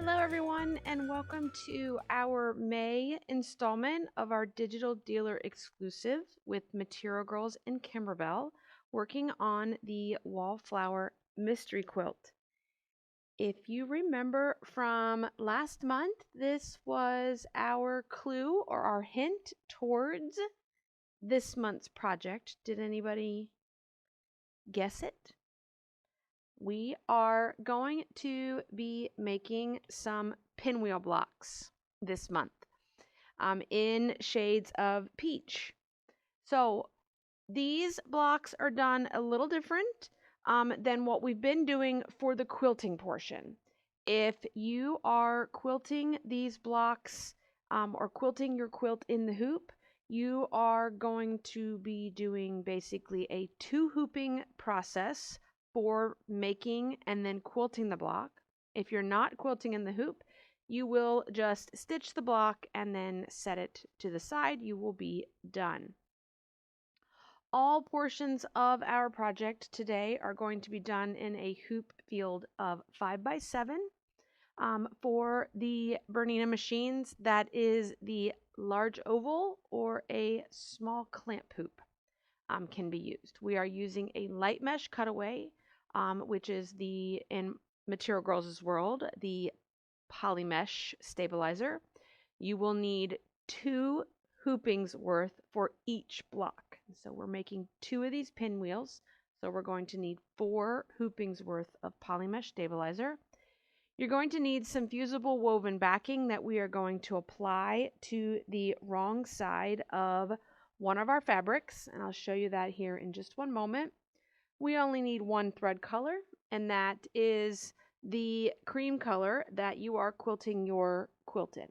Hello everyone and welcome to our May installment of our digital dealer exclusive with Material Girls and Kimberbell working on the Wallflower mystery quilt. If you remember from last month, this was our clue or our hint towards this month's project. Did anybody guess it? We are going to be making some pinwheel blocks this month in shades of peach. So these blocks are done a little different than what we've been doing for the quilting portion. If you are quilting these blocks or quilting your quilt in the hoop, you are going to be doing basically a two hooping process for making and then quilting the block. If you're not quilting in the hoop, you will just stitch the block and then set it to the side. You will be done. All portions of our project today are going to be done in a hoop field of 5x7. For the Bernina machines, that is the large oval or a small clamp hoop can be used. We are using a light mesh cutaway, which is in Material Girls' world, the poly mesh stabilizer. You will need 2 hoopings worth for each block. So we're making 2 of these pinwheels. So we're going to need 4 hoopings worth of poly mesh stabilizer. You're going to need some fusible woven backing that we are going to apply to the wrong side of one of our fabrics, and I'll show you that here in just one moment. We only need 1 thread color, and that is the cream color that you are quilting your quilt in.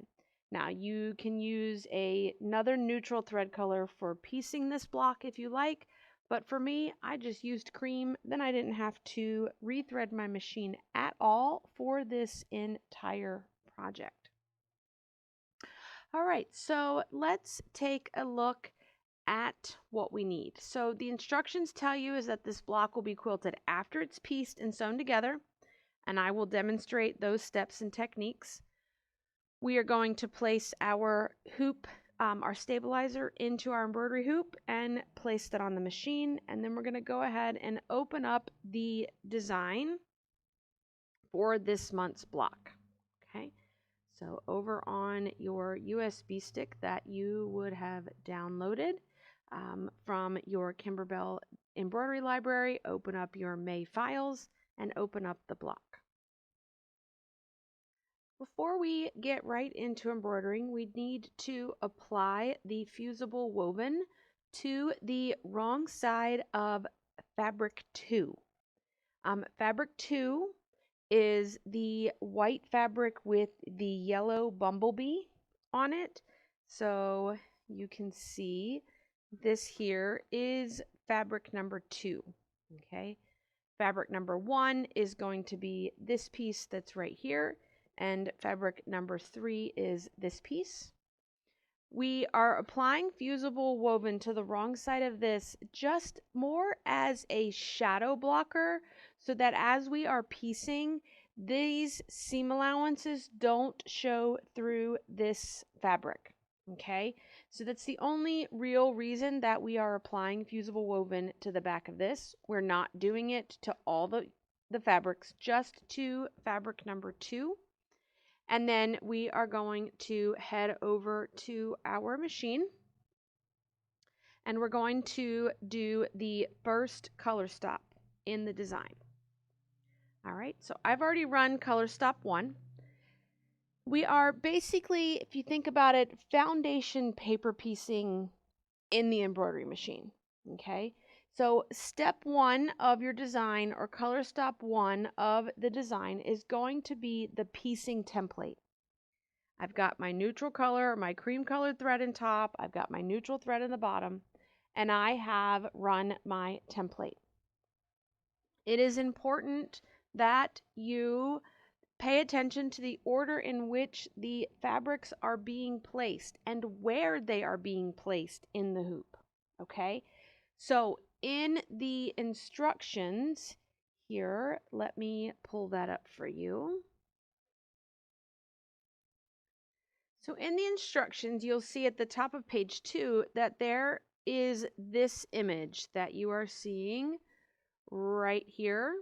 Now you can use another neutral thread color for piecing this block if you like, but for me, I just used cream. Then I didn't have to rethread my machine at all for this entire project. All right, so let's take a look at what we need. So the instructions tell you is that this block will be quilted after it's pieced and sewn together, and I will demonstrate those steps and techniques. We are going to place our hoop, our stabilizer into our embroidery hoop and place that on the machine, and then we're going to go ahead and open up the design for this month's block. Okay, so over on your USB stick that you would have downloaded from your Kimberbell embroidery library, open up your May files and open up the block. Before we get right into embroidering, we need to apply the fusible woven to the wrong side of fabric 2. Fabric 2 is the white fabric with the yellow bumblebee on it. So you can see this here is fabric number 2. Okay, fabric number 1 is going to be this piece that's right here, and fabric number 3 is this piece. We are applying fusible woven to the wrong side of this just more as a shadow blocker, so that as we are piecing, these seam allowances don't show through this fabric. Okay, so that's the only real reason that we are applying fusible woven to the back of this. We're not doing it to all the fabrics, just to fabric number 2. And then we are going to head over to our machine, and we're going to do the first color stop in the design. All right, so I've already run color stop 1. We are basically, if you think about it, foundation paper piecing in the embroidery machine. Okay, so step 1 of your design, or color stop 1 of the design, is going to be the piecing template. I've got my neutral color, my cream colored thread in top, I've got my neutral thread in the bottom, and I have run my template. It is important that you pay attention to the order in which the fabrics are being placed and where they are being placed in the hoop. Okay, so in the instructions here, let me pull that up for you. So in the instructions, you'll see at the top of page 2 that there is this image that you are seeing right here.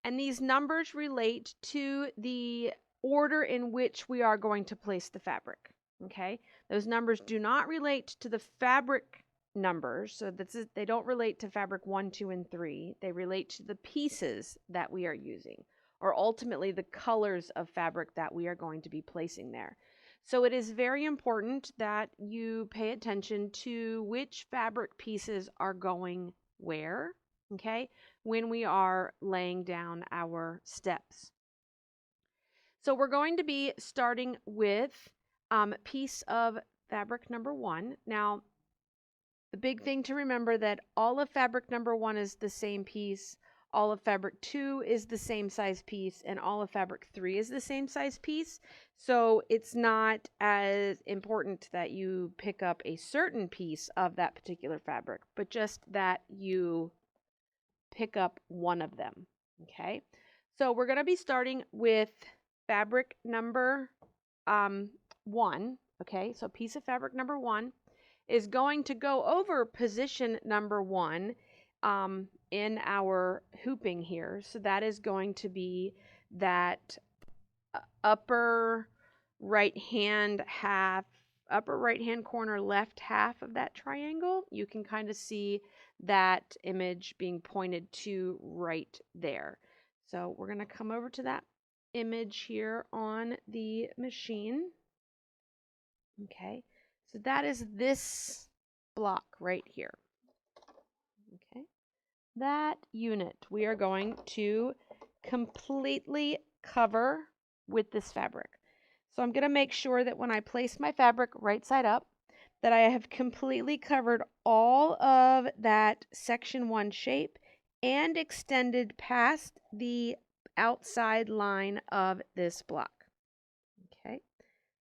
And these numbers relate to the order in which we are going to place the fabric. Okay? Those numbers do not relate to the fabric numbers. So they don't relate to fabric 1, 2, and 3. They relate to the pieces that we are using, or ultimately the colors of fabric that we are going to be placing there. So it is very important that you pay attention to which fabric pieces are going where, okay, when we are laying down our steps. So we're going to be starting with piece of fabric number 1. Now, the big thing to remember that all of fabric number 1 is the same piece, all of fabric 2 is the same size piece, and all of fabric 3 is the same size piece. So it's not as important that you pick up a certain piece of that particular fabric, but just that you pick up one of them. Okay, so we're going to be starting with fabric number 1. Okay, so piece of fabric number 1 is going to go over position number 1 in our hooping here. So that is going to be that upper right hand corner left half of that triangle. You can kind of see that image being pointed to right there. So we're going to come over to that image here on the machine. Okay, so that is this block right here. Okay, that unit we are going to completely cover with this fabric. So I'm going to make sure that when I place my fabric right side up, that I have completely covered all of that section 1 shape and extended past the outside line of this block. Okay,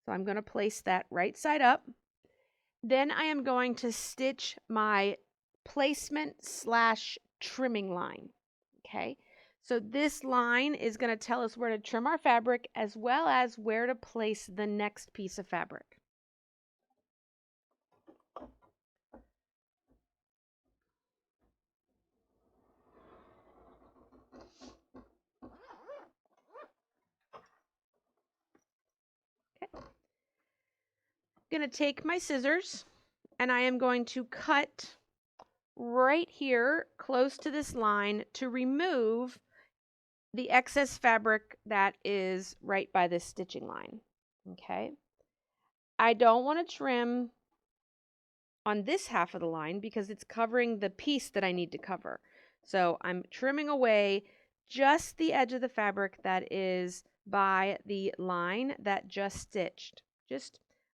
so I'm going to place that right side up. Then I am going to stitch my placement / trimming line. Okay, so this line is going to tell us where to trim our fabric as well as where to place the next piece of fabric. Okay. I'm going to take my scissors and I am going to cut right here close to this line to remove the excess fabric that is right by this stitching line. Okay. I don't want to trim on this half of the line because it's covering the piece that I need to cover. So I'm trimming away just the edge of the fabric that is by the line that just stitched.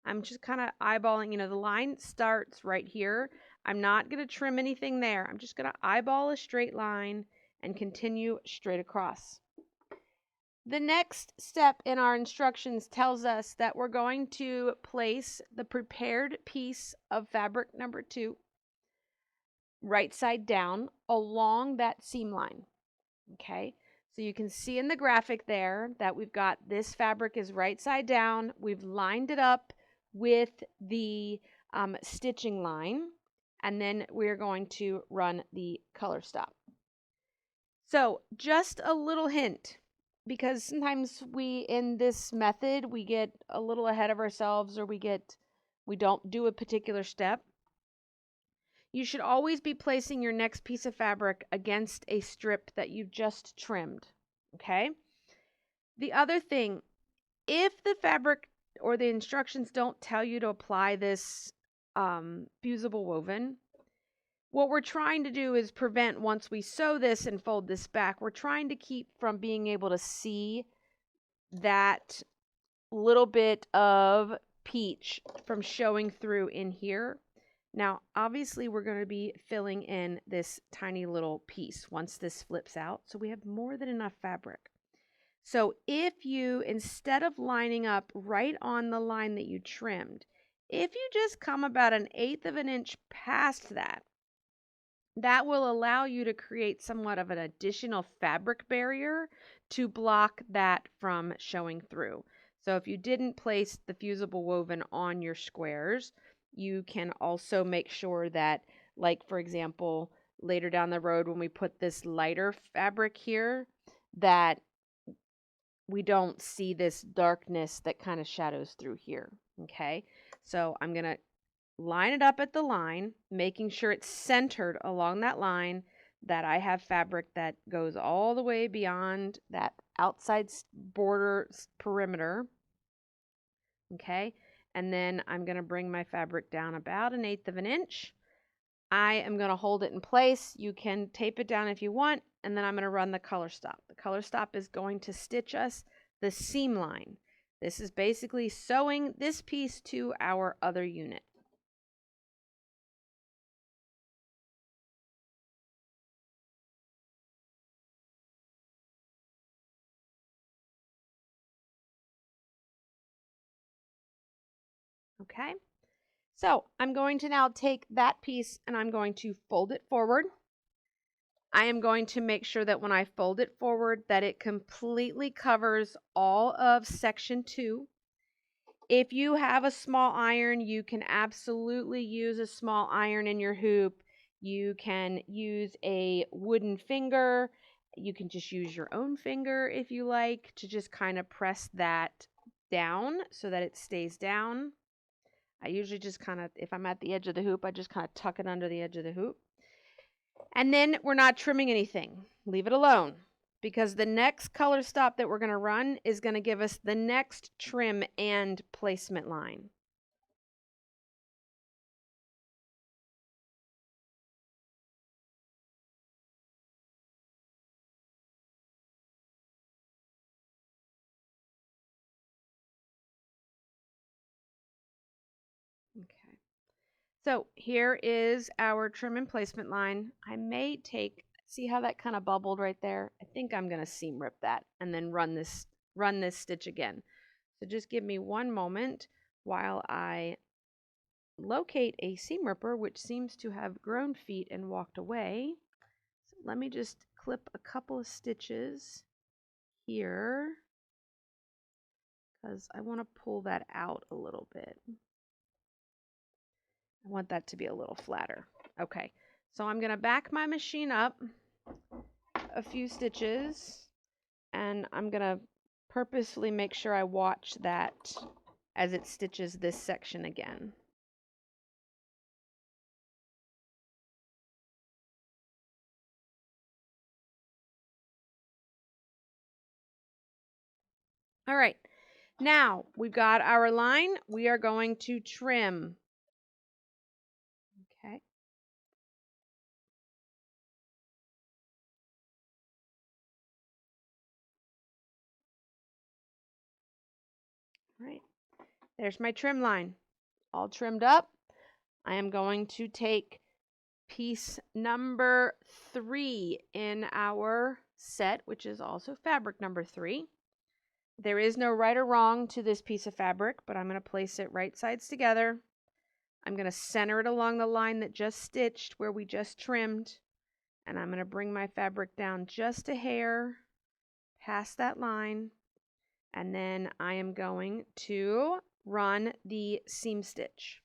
I'm just kind of eyeballing, the line starts right here. I'm not going to trim anything there. I'm just going to eyeball a straight line and continue straight across. The next step in our instructions tells us that we're going to place the prepared piece of fabric number 2 right side down along that seam line. Okay, so you can see in the graphic there that we've got this fabric is right side down. We've lined it up with the stitching line, and then we're going to run the color stop. So just a little hint, because sometimes in this method, we get a little ahead of ourselves or we don't do a particular step. You should always be placing your next piece of fabric against a strip that you've just trimmed, okay? The other thing, if the fabric or the instructions don't tell you to apply this fusible woven, what we're trying to do is prevent, once we sew this and fold this back, we're trying to keep from being able to see that little bit of peach from showing through in here. Now, obviously, we're going to be filling in this tiny little piece once this flips out, so we have more than enough fabric. So if you, instead of lining up right on the line that you trimmed, if you just come about 1/8 of an inch past that, that will allow you to create somewhat of an additional fabric barrier to block that from showing through. So if you didn't place the fusible woven on your squares, you can also make sure that, like for example, later down the road when we put this lighter fabric here, that we don't see this darkness that kind of shadows through here. Okay, so I'm going to line it up at the line, making sure it's centered along that line, that I have fabric that goes all the way beyond that outside border perimeter. Okay, and then I'm going to bring my fabric down about 1/8 of an inch. I am going to hold it in place. You can tape it down if you want, and then I'm going to run the color stop. The color stop is going to stitch us the seam line. This is basically sewing this piece to our other unit. Okay, so I'm going to now take that piece and I'm going to fold it forward. I am going to make sure that when I fold it forward that it completely covers all of section 2. If you have a small iron, you can absolutely use a small iron in your hoop. You can use a wooden finger. You can just use your own finger if you like to just kind of press that down so that it stays down. I usually just kind of, if I'm at the edge of the hoop, I just kind of tuck it under the edge of the hoop. And then we're not trimming anything. Leave it alone, because the next color stop that we're going to run is going to give us the next trim and placement line. Okay. So here is our trim and placement line. I may see how that kind of bubbled right there? I think I'm going to seam rip that and then run this stitch again. So just give me one moment while I locate a seam ripper, which seems to have grown feet and walked away. So let me just clip a couple of stitches here because I want to pull that out a little bit. I want that to be a little flatter. Okay, so I'm going to back my machine up a few stitches, and I'm going to purposefully make sure I watch that as it stitches this section again. All right, now we've got our line. We are going to trim. Okay. All right, there's my trim line, all trimmed up. I am going to take piece number 3 in our set, which is also fabric number 3. There is no right or wrong to this piece of fabric, but I'm going to place it right sides together. I'm going to center it along the line that just stitched where we just trimmed, and I'm going to bring my fabric down just a hair past that line, and then I am going to run the seam stitch.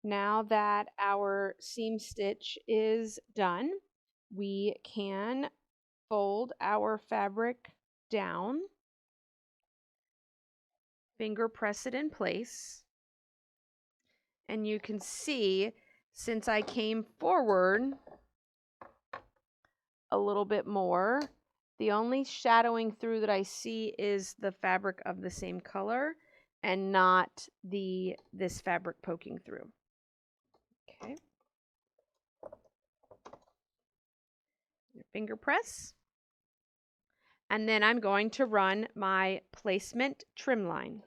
Now that our seam stitch is done, we can fold our fabric down, finger press it in place, and you can see, since I came forward a little bit more, the only shadowing through that I see is the fabric of the same color and not this fabric poking through. Okay. Your finger press. And then I'm going to run my placement trim line.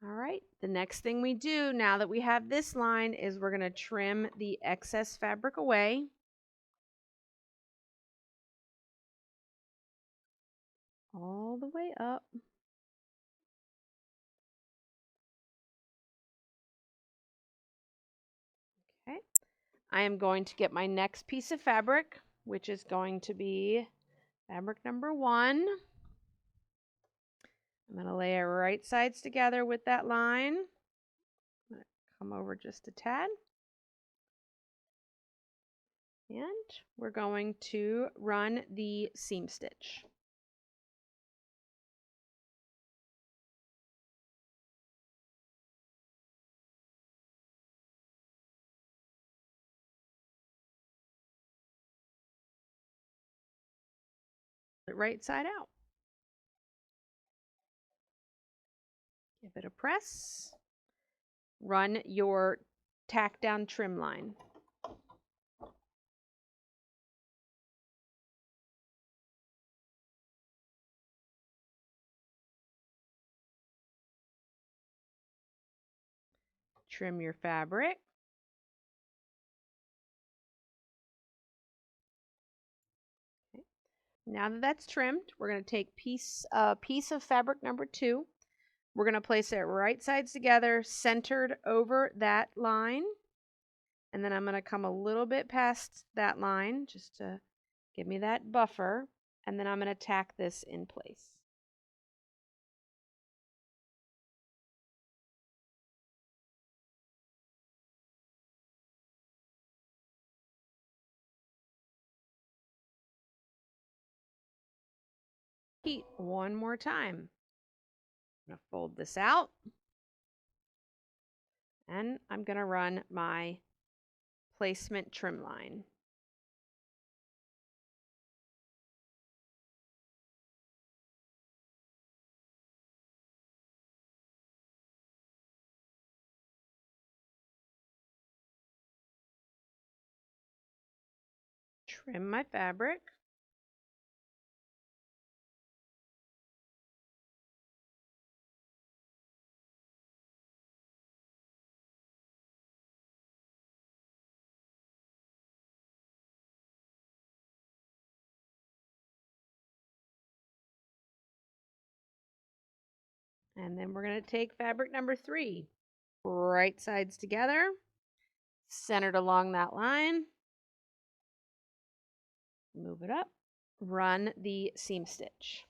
All right, the next thing we do now that we have this line is we're going to trim the excess fabric away. All the way up. Okay. I am going to get my next piece of fabric, which is going to be fabric number 1. I'm going to lay it right sides together with that line. I'm going to come over just a tad. And we're going to run the seam stitch. Right side out. Give it a press. Run your tack down trim line. Trim your fabric. Okay. Now that that's trimmed, we're going to take piece of fabric number 2. We're going to place it right sides together, centered over that line. And then I'm going to come a little bit past that line just to give me that buffer. And then I'm going to tack this in place. Repeat one more time. I'm going to fold this out. And I'm going to run my placement trim line. Trim my fabric. And then we're going to take fabric number 3, right sides together, centered along that line. Move it up, run the seam stitch.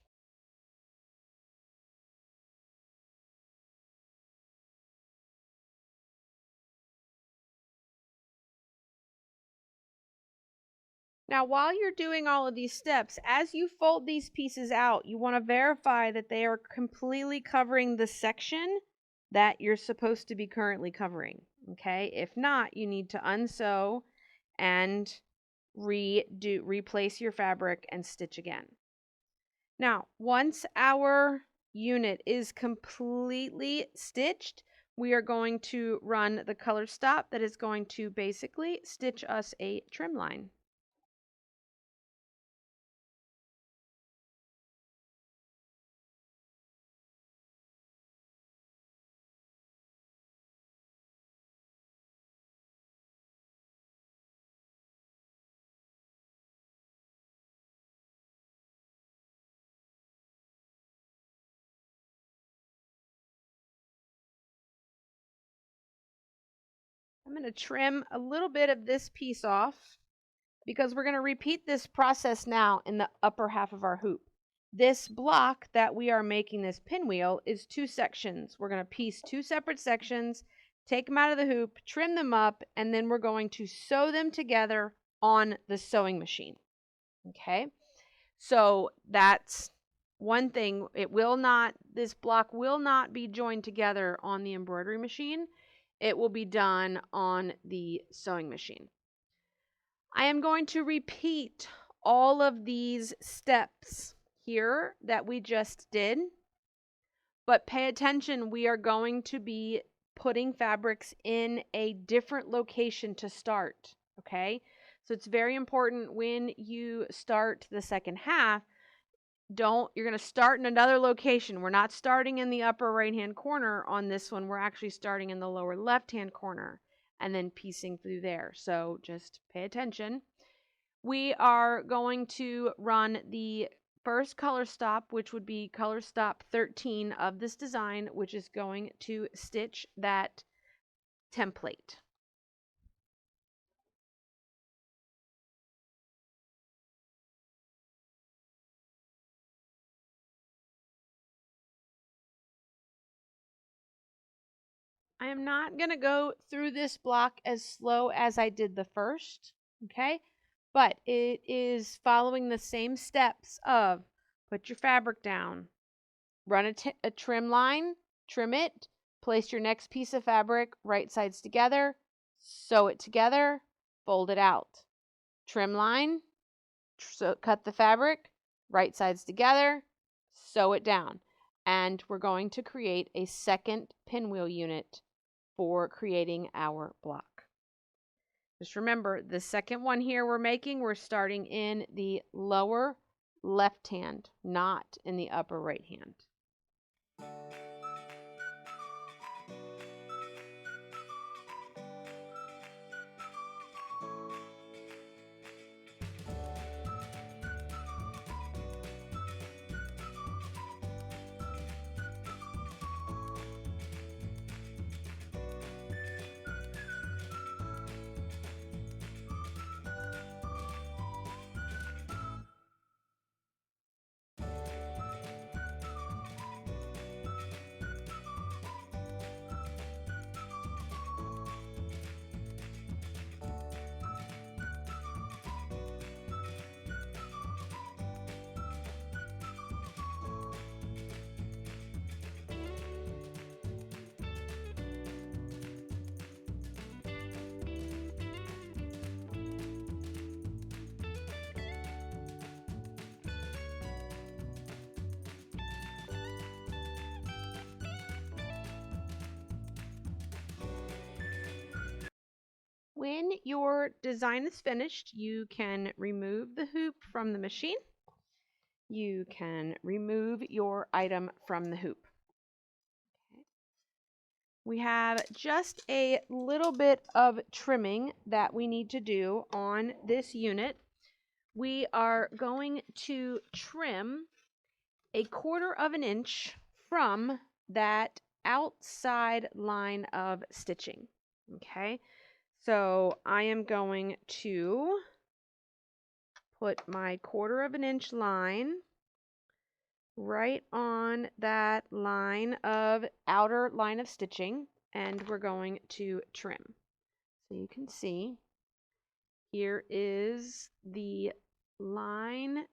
Now, while you're doing all of these steps, as you fold these pieces out, you want to verify that they are completely covering the section that you're supposed to be currently covering. Okay? If not, you need to unsew and replace your fabric and stitch again. Now, once our unit is completely stitched, we are going to run the color stop that is going to basically stitch us a trim line. I'm going to trim a little bit of this piece off because we're going to repeat this process now in the upper half of our hoop. This block that we are making this pinwheel is 2 sections. We're going to piece 2 separate sections, take them out of the hoop, trim them up, and then we're going to sew them together on the sewing machine. Okay, so that's one thing. This block will not be joined together on the embroidery machine. It will be done on the sewing machine. I am going to repeat all of these steps here that we just did, but pay attention, we are going to be putting fabrics in a different location to start, okay? So it's very important when you start the second half, you're going to start in another location. We're not starting in the upper right-hand corner on this one. We're actually starting in the lower left-hand corner and then piecing through there. So just pay attention. We are going to run the first color stop, which would be color stop 13 of this design, which is going to stitch that template. I am not going to go through this block as slow as I did the first, okay? But it is following the same steps of put your fabric down, run a trim line, trim it, place your next piece of fabric right sides together, sew it together, fold it out. Trim line, cut the fabric, right sides together, sew it down. And we're going to create a second pinwheel unit for creating our block. Just remember, the second one here we're starting in the lower left hand, not in the upper right hand. When your design is finished, you can remove the hoop from the machine. You can remove your item from the hoop. Okay. We have just a little bit of trimming that we need to do on this unit. We are going to trim 1/4 of an inch from that outside line of stitching. Okay. So I am going to put my 1/4 of an inch line right on that outer line of stitching, and we're going to trim. So you can see here is the line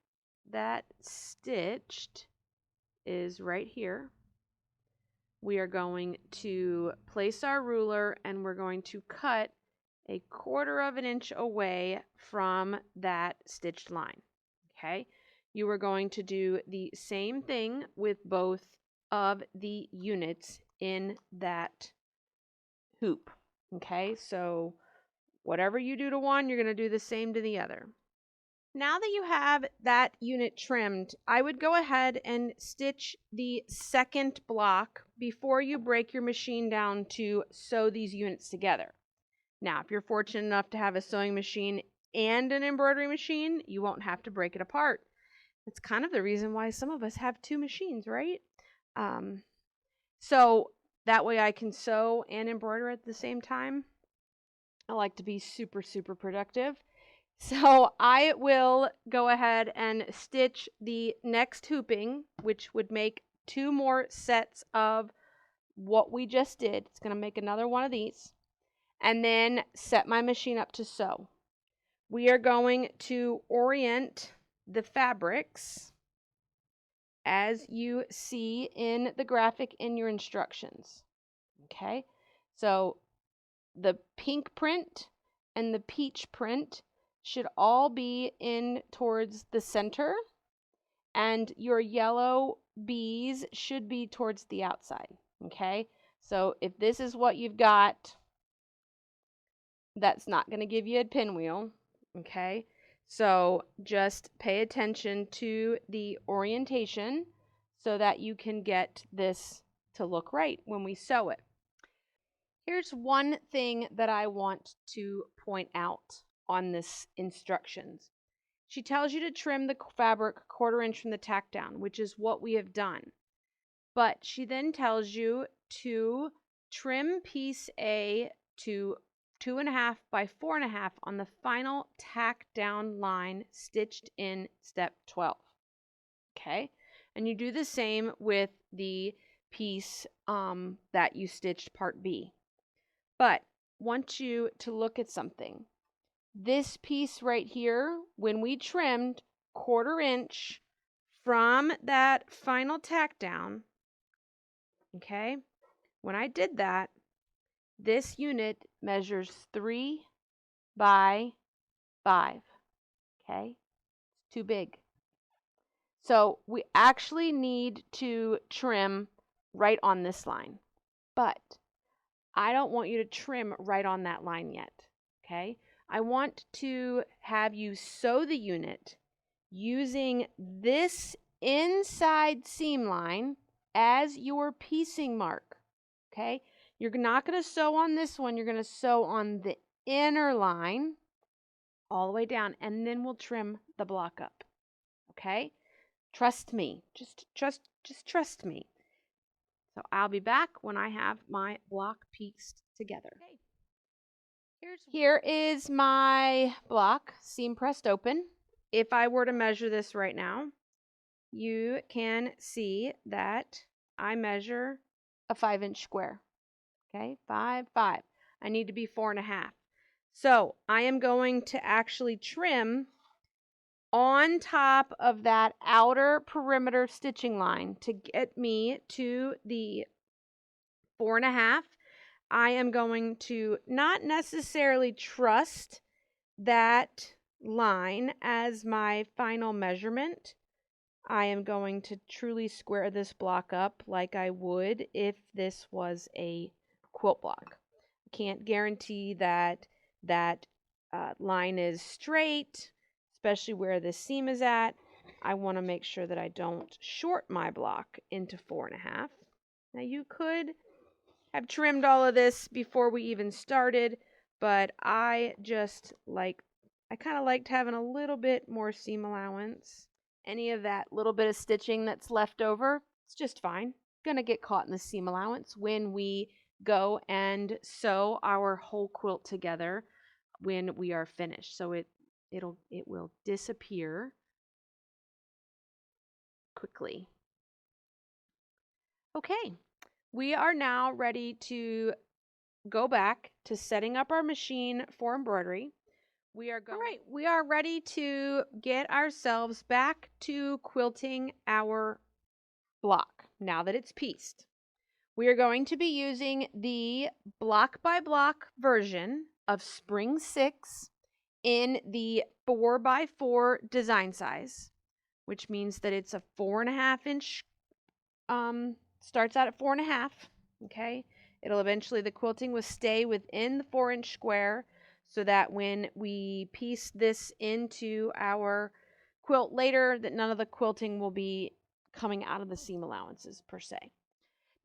that stitched is right here. We are going to place our ruler and we're going to cut 1/4 of an inch away from that stitched line. Okay, you are going to do the same thing with both of the units in that hoop. Okay, so whatever you do to one, you're going to do the same to the other. Now that you have that unit trimmed, I would go ahead and stitch the second block before you break your machine down to sew these units together. Now, if you're fortunate enough to have a sewing machine and an embroidery machine, you won't have to break it apart. That's kind of the reason why some of us have 2 machines, right? So that way I can sew and embroider at the same time. I like to be super, super productive. So I will go ahead and stitch the next hooping, which would make 2 more sets of what we just did. It's going to make another one of these. And then set my machine up to sew. We are going to orient the fabrics as you see in the graphic in your instructions. Okay, so the pink print and the peach print should all be in towards the center, and your yellow bees should be towards the outside. Okay, so if this is what you've got, that's not going to give you a pinwheel. Okay, So just pay attention to the orientation so that you can get this to look right when we sew it. Here's one thing that I want to point out on this instructions. She tells you to trim the fabric 1/4 inch from the tack down, which is what we have done. But she then tells you to trim piece A to 2.5 by 4.5 on the final tack down line stitched in step 12. Okay, and you do the same with the piece that you stitched part B. But want you to look at something. This piece right here, when we trimmed 1/4 inch from that final tack down, okay, when I did that, this unit measures 3 by 5, okay? It's too big. So we actually need to trim right on this line, but I don't want you to trim right on that line yet, okay? I want to have you sew the unit using this inside seam line as your piecing mark, okay? You're not going to sew on this one. You're going to sew on the inner line all the way down, and then we'll trim the block up, okay? Trust me. Just trust me. So I'll be back when I have my block pieced together. Okay. Here is my block seam pressed open. If I were to measure this right now, you can see that I measure a 5-inch square. Okay, 5, 5. I need to be 4.5. So I am going to actually trim on top of that outer perimeter stitching line to get me to the 4.5. I am going to not necessarily trust that line as my final measurement. I am going to truly square this block up like I would if this was a quilt block. Can't guarantee that that line is straight, especially where the seam is at. I want to make sure that I don't short my block into 4.5. Now you could have trimmed all of this before we even started, but I kind of liked having a little bit more seam allowance. Any of that little bit of stitching that's left over, it's just fine. Gonna get caught in the seam allowance when we go and sew our whole quilt together when we are finished. So it will disappear quickly. Okay, we are now ready to go back to setting up our machine for embroidery. All right, we are ready to get ourselves back to quilting our block now that it's pieced. We are going to be using the block by block version of Spring 6 in the 4x4 design size, which means that it's a 4.5-inch, starts out at 4.5, okay? It'll eventually, the quilting will stay within the 4-inch square so that when we piece this into our quilt later, that none of the quilting will be coming out of the seam allowances per se.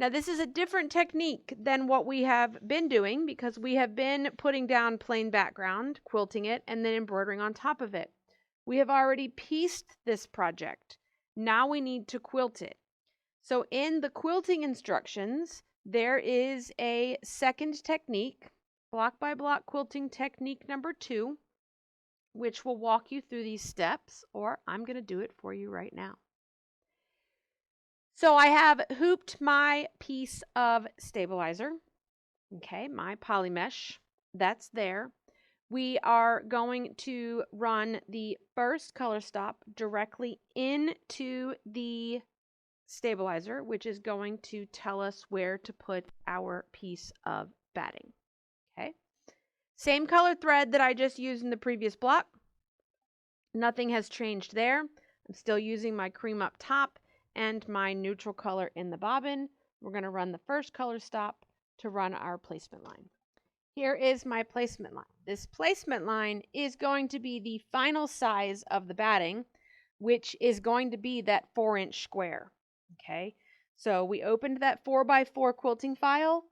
Now, this is a different technique than what we have been doing because we have been putting down plain background, quilting it, and then embroidering on top of it. We have already pieced this project. Now we need to quilt it. So in the quilting instructions, there is a second technique, block by block quilting technique number 2, which will walk you through these steps, or I'm going to do it for you right now. So I have hooped my piece of stabilizer, okay, my poly mesh, that's there. We are going to run the first color stop directly into the stabilizer, which is going to tell us where to put our piece of batting, okay? Same color thread that I just used in the previous block. Nothing has changed there. I'm still using my cream up top and my neutral color in the bobbin. We're going to run the first color stop to run our placement line. here is my placement line. This placement line is going to be the final size of the batting, which is going to be that 4-inch square. Okay, so we opened that 4x4 quilting file.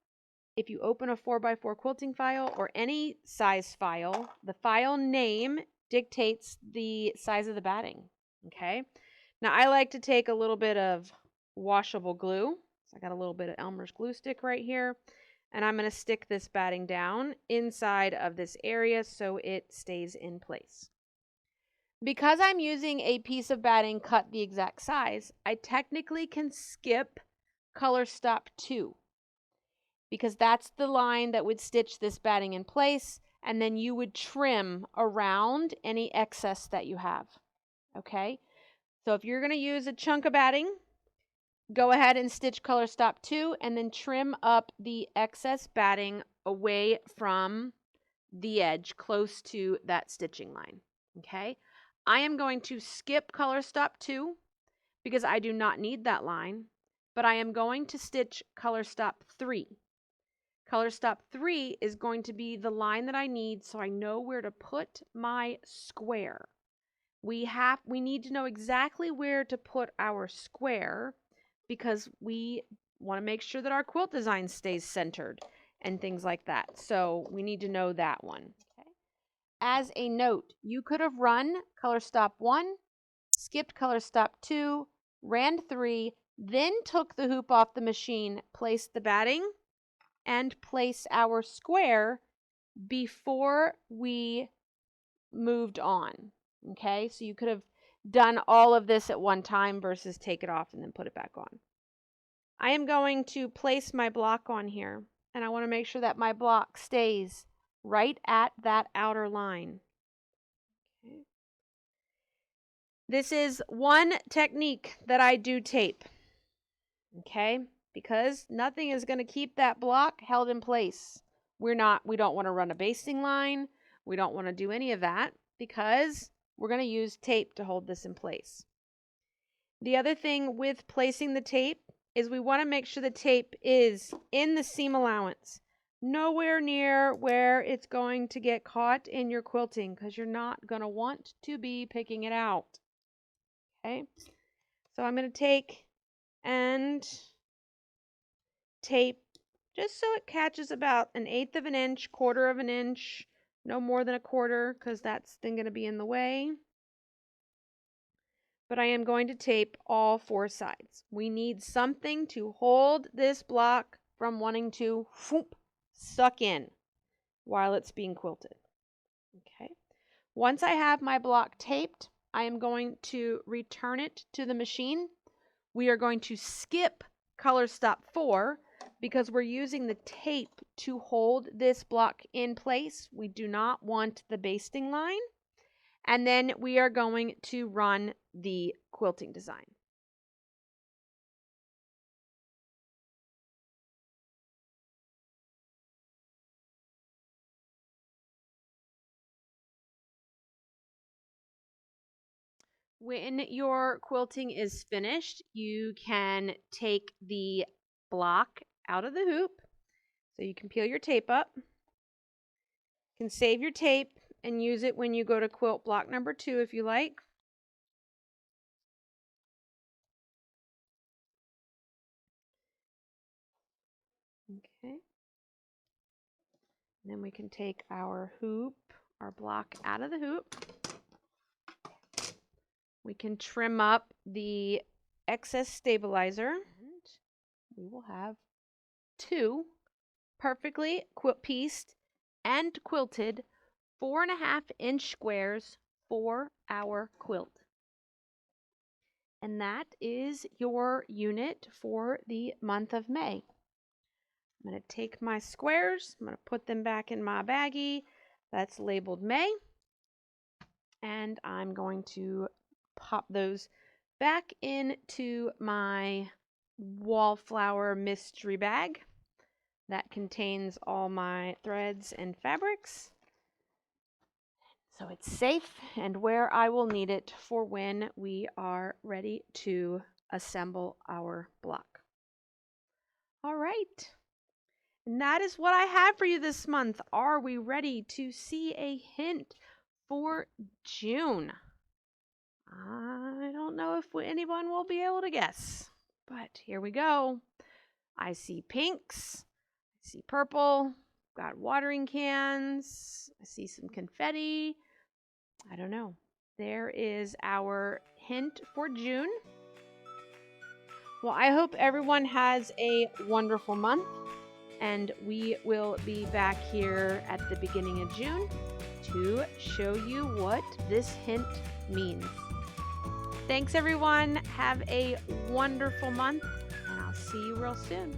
If you open a 4x4 quilting file or any size file, the file name dictates the size of the batting. Okay, now I like to take a little bit of washable glue. So I got a little bit of Elmer's glue stick right here. And I'm going to stick this batting down inside of this area so it stays in place. Because I'm using a piece of batting cut the exact size, I technically can skip color stop 2 because that's the line that would stitch this batting in place, and then you would trim around any excess that you have. Okay? So if you're going to use a chunk of batting, go ahead and stitch color stop 2 and then trim up the excess batting away from the edge close to that stitching line. Okay, I am going to skip color stop 2 because I do not need that line, but I am going to stitch color stop 3. Color stop 3 is going to be the line that I need so I know where to put my square. We need to know exactly where to put our square because we want to make sure that our quilt design stays centered and things like that. So we need to know that one. Okay. As a note, you could have run color stop 1, skipped color stop 2, ran 3, then took the hoop off the machine, placed the batting, and placed our square before we moved on. Okay, so you could have done all of this at one time versus take it off and then put it back on. I am going to place my block on here, and I want to make sure that my block stays right at that outer line. Okay. This is one technique that I do tape, okay, because nothing is going to keep that block held in place. We don't want to run a basting line. We don't want to do any of that because we're going to use tape to hold this in place. The other thing with placing the tape is we want to make sure the tape is in the seam allowance, nowhere near where it's going to get caught in your quilting because you're not going to want to be picking it out. Okay, so I'm going to take and tape just so it catches about 1/8 of an inch, 1/4 of an inch, no more than 1/4 because that's then going to be in the way. But I am going to tape all 4 sides. We need something to hold this block from wanting to suck in while it's being quilted. Okay. Once I have my block taped, I am going to return it to the machine. We are going to skip color stop 4 because we're using the tape to hold this block in place. We do not want the basting line. And then we are going to run the quilting design. When your quilting is finished, you can take the block out of the hoop. So you can peel your tape up. You can save your tape and use it when you go to quilt block number 2 if you like. Okay. And then we can take our hoop, our block out of the hoop. We can trim up the excess stabilizer. And we will have 2 perfectly pieced and quilted 4.5-inch squares for our quilt. And that is your unit for the month of May. I'm going to take my squares, I'm going to put them back in my baggie that's labeled May, and I'm going to pop those back into my Wallflower mystery bag that contains all my threads and fabrics. So it's safe and where I will need it for when we are ready to assemble our block. All right. And that is what I have for you this month. Are we ready to see a hint for June? I don't know if anyone will be able to guess, but here we go. I see pinks, I see purple, got watering cans, I see some confetti. I don't know. There is our hint for June. Well, I hope everyone has a wonderful month, and we will be back here at the beginning of June to show you what this hint means. Thanks, everyone. Have a wonderful month, and I'll see you real soon.